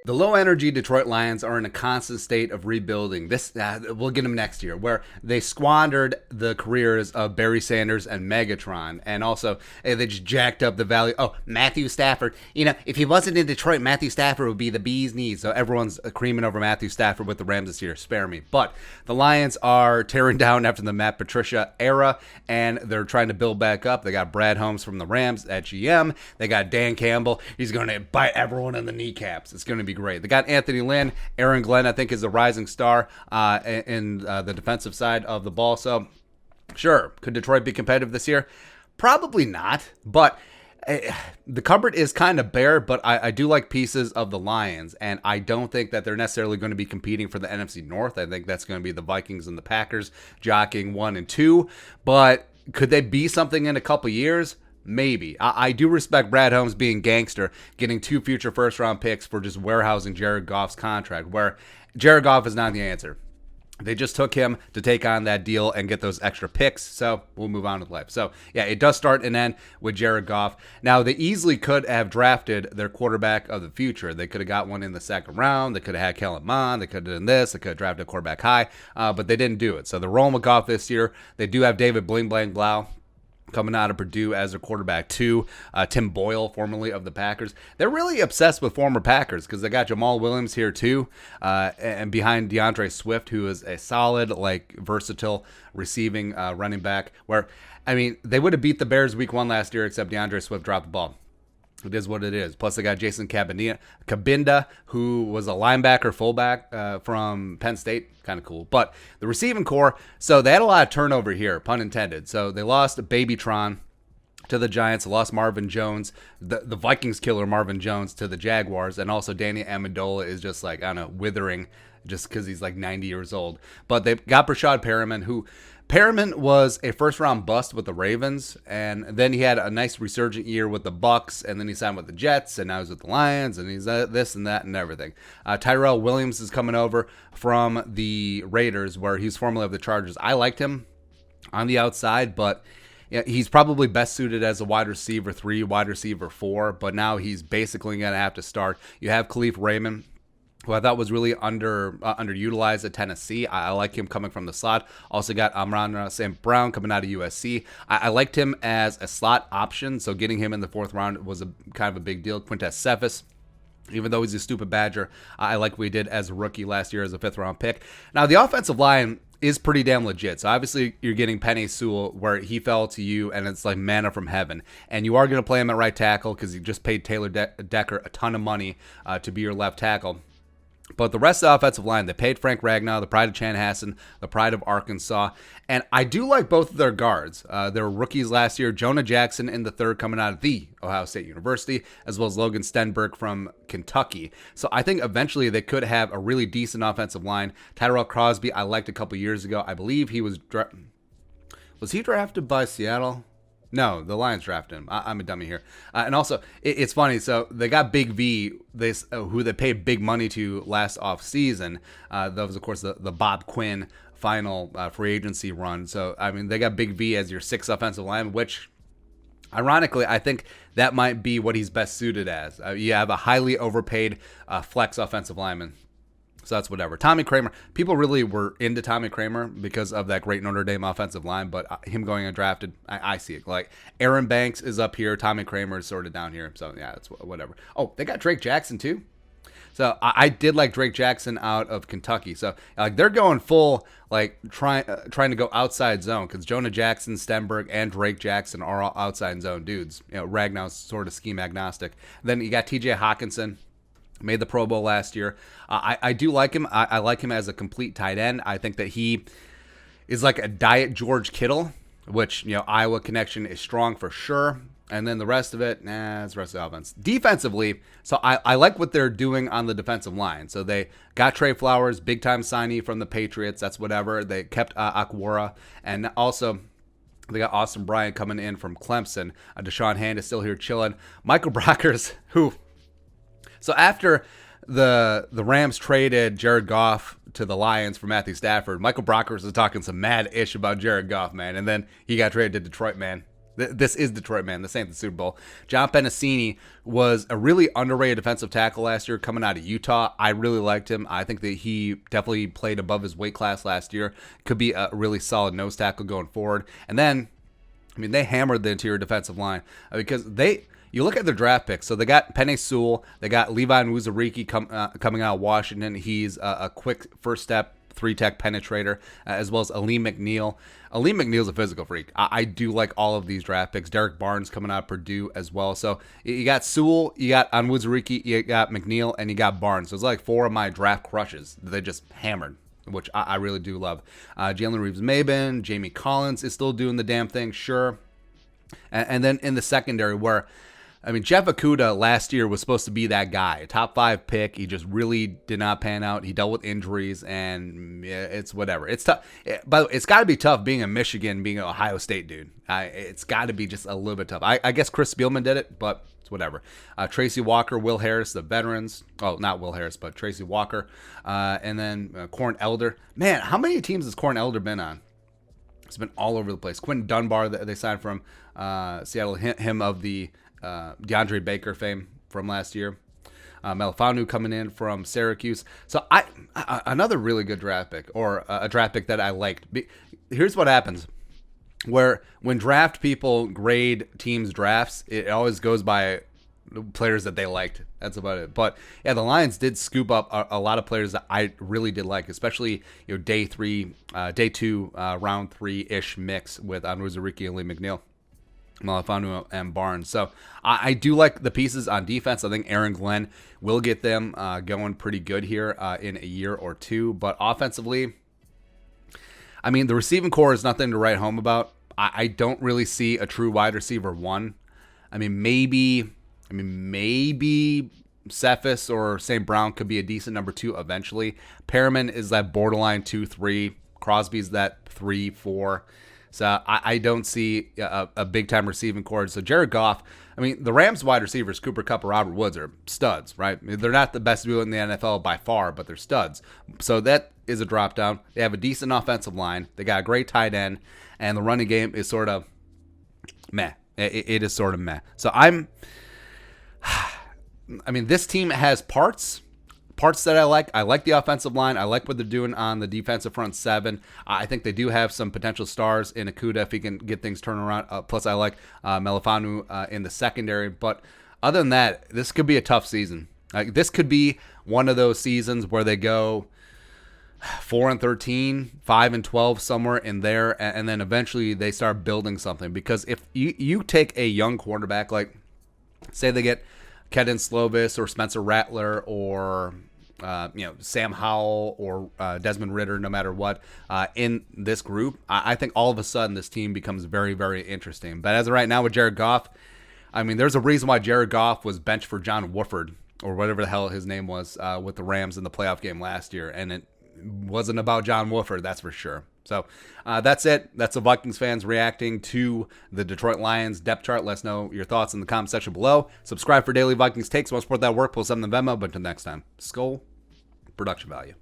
The low-energy Detroit Lions are in a constant state of rebuilding. This we'll get them next year, where they squandered the careers of Barry Sanders and Megatron, and also they just jacked up the value. Oh, Matthew Stafford. If he wasn't in Detroit, Matthew Stafford would be the bee's knees. So everyone's creaming over Matthew Stafford with the Rams this year. Spare me. But the Lions are tearing down after the Matt Patricia era, and they're trying to build back up. They got Brad Holmes from the Rams at GM. They got Dan Campbell. He's going to bite everyone in the kneecaps. It's going to be great. They got Anthony Lynn. Aaron Glenn, I think, is a rising star in the defensive side of the ball. So, sure, could Detroit be competitive this year? Probably not, but the cupboard is kind of bare, but I do like pieces of the Lions, and I don't think that they're necessarily going to be competing for the NFC North. I think that's going to be the Vikings and the Packers jockeying 1 and 2, but could they be something in a couple years? Maybe. I do respect Brad Holmes being gangster, getting 2 future first-round picks for just warehousing Jared Goff's contract, where Jared Goff is not the answer. They just took him to take on that deal and get those extra picks, so we'll move on with life. So, yeah, it does start and end with Jared Goff. Now, they easily could have drafted their quarterback of the future. They could have got one in the second round. They could have had Kellen Mond. They could have done this. They could have drafted a quarterback high, but they didn't do it. So they're rolling with Goff this year. They do have David Bling Blang Blau coming out of Purdue as their quarterback too. Tim Boyle, formerly of the Packers. They're really obsessed with former Packers because they got Jamal Williams here too, and behind DeAndre Swift, who is a solid, versatile receiving running back. Where, they would have beat the Bears week 1 last year, except DeAndre Swift dropped the ball. It is what it is. Plus, they got Jason Cabinda, who was a linebacker fullback from Penn State. Kind of cool. But the receiving core, so they had a lot of turnover here, pun intended. So they lost Babytron to the Giants, lost Marvin Jones, the Vikings killer Marvin Jones to the Jaguars, and also Danny Amendola is just withering just because he's 90 years old. But they got Brashad Perriman, who Perriman was a first-round bust with the Ravens, and then he had a nice resurgent year with the Bucks, and then he signed with the Jets, and now he's with the Lions, and he's this and that and everything. Tyrell Williams is coming over from the Raiders, where he's formerly of the Chargers. I liked him on the outside, but he's probably best suited as a wide receiver 3, wide receiver 4, but now he's basically going to have to start. You have Khalif Raymond, who I thought was really underutilized at Tennessee. I like him coming from the slot. Also got Amon St. Brown coming out of USC. I liked him as a slot option, so getting him in the 4th round was kind of a big deal. Quintez Cephas, even though he's a stupid Badger, I like what he did as a rookie last year as a 5th-round pick. Now, the offensive line is pretty damn legit. So obviously you're getting Penei Sewell, where he fell to you, and it's like manna from heaven. And you are going to play him at right tackle because you just paid Taylor Decker a ton of money to be your left tackle. But the rest of the offensive line, they paid Frank Ragnow, the pride of Chanhassen, the pride of Arkansas. And I do like both of their guards. They were rookies last year. Jonah Jackson in the 3rd coming out of the Ohio State University, as well as Logan Stenberg from Kentucky. So I think eventually they could have a really decent offensive line. Tyrell Crosby, I liked a couple years ago. I believe he was he drafted by Seattle? No, the Lions drafted him. I'm a dummy here. And also, it's funny. So they got Big V, who they paid big money to last offseason. That was, of course, the Bob Quinn final free agency run. So, they got Big V as your 6th offensive lineman, which, ironically, I think that might be what he's best suited as. You have a highly overpaid flex offensive lineman. So that's whatever. Tommy Kramer, people really were into Tommy Kramer because of that great Notre Dame offensive line, but him going undrafted, I see it. Like, Aaron Banks is up here, Tommy Kramer is sort of down here. So, yeah, that's whatever. Oh, they got Drake Jackson, too. So I did like Drake Jackson out of Kentucky. So they're going full, trying to go outside zone, because Jonah Jackson, Stenberg, and Drake Jackson are all outside zone dudes. Ragnow's sort of scheme agnostic. Then you got T.J. Hawkinson. Made the Pro Bowl last year. I do like him. I like him as a complete tight end. I think that he is like a diet George Kittle, which, Iowa connection is strong for sure. And then the rest of it, it's the rest of the offense. Defensively, so I like what they're doing on the defensive line. So they got Trey Flowers, big-time signee from the Patriots. That's whatever. They kept Akwara. And also, they got Austin Bryant coming in from Clemson. Deshaun Hand is still here chilling. Michael Brockers, who... So after the Rams traded Jared Goff to the Lions for Matthew Stafford, Michael Brockers was talking some mad ish about Jared Goff, man. And then he got traded to Detroit, man. This is Detroit, man. This ain't the Super Bowl. John Pennicini was a really underrated defensive tackle last year coming out of Utah. I really liked him. I think that he definitely played above his weight class last year. Could be a really solid nose tackle going forward. And then, I mean, they hammered the interior defensive line because you look at their draft picks. So they got Penei Sewell. They got Levi Nwuzurike coming out of Washington. He's a quick first step, 3-tech penetrator, as well as Aleem McNeil. Aleem McNeil's a physical freak. I do like all of these draft picks. Derek Barnes coming out of Purdue as well. So you got Sewell, you got Nwuzurike, you got McNeil, and you got Barnes. So it's like 4 of my draft crushes that they just hammered, which I really do love. Jalen Reeves-Maybin, Jamie Collins is still doing the damn thing, sure. And then in the secondary where, I mean, Jeff Okudah last year was supposed to be that guy, a top 5 pick. He just really did not pan out. He dealt with injuries, and it's whatever. It's tough. By the way, it's got to be tough being in Michigan, being an Ohio State dude. It's got to be just a little bit tough. I guess Chris Spielman did it, but it's whatever. Tracy Walker, Will Harris, the veterans. Oh, not Will Harris, but Tracy Walker. And then Corn Elder. Man, how many teams has Corn Elder been on? It's been all over the place. Quentin Dunbar, they signed from Seattle, him of the DeAndre Baker fame from last year. Melifanu coming in from Syracuse. So another really good draft pick, or a draft pick that I liked. Here's what happens. When draft people grade teams' drafts, it always goes by players that they liked. That's about it. But yeah, the Lions did scoop up a lot of players that I really did like, especially day 2, round 3-ish mix with Nwuzurike and Lee McNeil, Malafanu, and Barnes. So I do like the pieces on defense. I think Aaron Glenn will get them going pretty good here in a year or two. But offensively, I mean, the receiving core is nothing to write home about. I don't really see a true wide receiver 1. I mean, maybe Cephas or St. Brown could be a decent number 2 eventually. Perriman is that borderline 2-3. Crosby's that 3-4. So I don't see a big-time receiving core. So Jared Goff, I mean, the Rams wide receivers, Cooper Kupp or Robert Woods, are studs, right? I mean, they're not the best duo in the NFL by far, but they're studs. So that is a drop-down. They have a decent offensive line. They got a great tight end. And the running game is sort of meh. It is sort of meh. So I mean, this team has parts that I like. I like the offensive line. I like what they're doing on the defensive front 7. I think they do have some potential stars in Okudah if he can get things turned around. Plus, I like Melifanu in the secondary. But other than that, this could be a tough season. This could be one of those seasons where they go 4-13, 5-12, somewhere in there, and then eventually they start building something. Because if you take a young quarterback, like say they get Kedon Slovis or Spencer Rattler or Sam Howell or Desmond Ridder, no matter what, in this group, I think all of a sudden this team becomes very, very interesting. But as of right now with Jared Goff, I mean, there's a reason why Jared Goff was benched for John Wolford or whatever the hell his name was with the Rams in the playoff game last year, and it wasn't about John Wolford, that's for sure. So that's it. That's the Vikings fans reacting to the Detroit Lions depth chart. Let us know your thoughts in the comment section below. Subscribe for daily Vikings takes. Want to support that work? Post them in the Venmo. But until next time, Skull Production Value.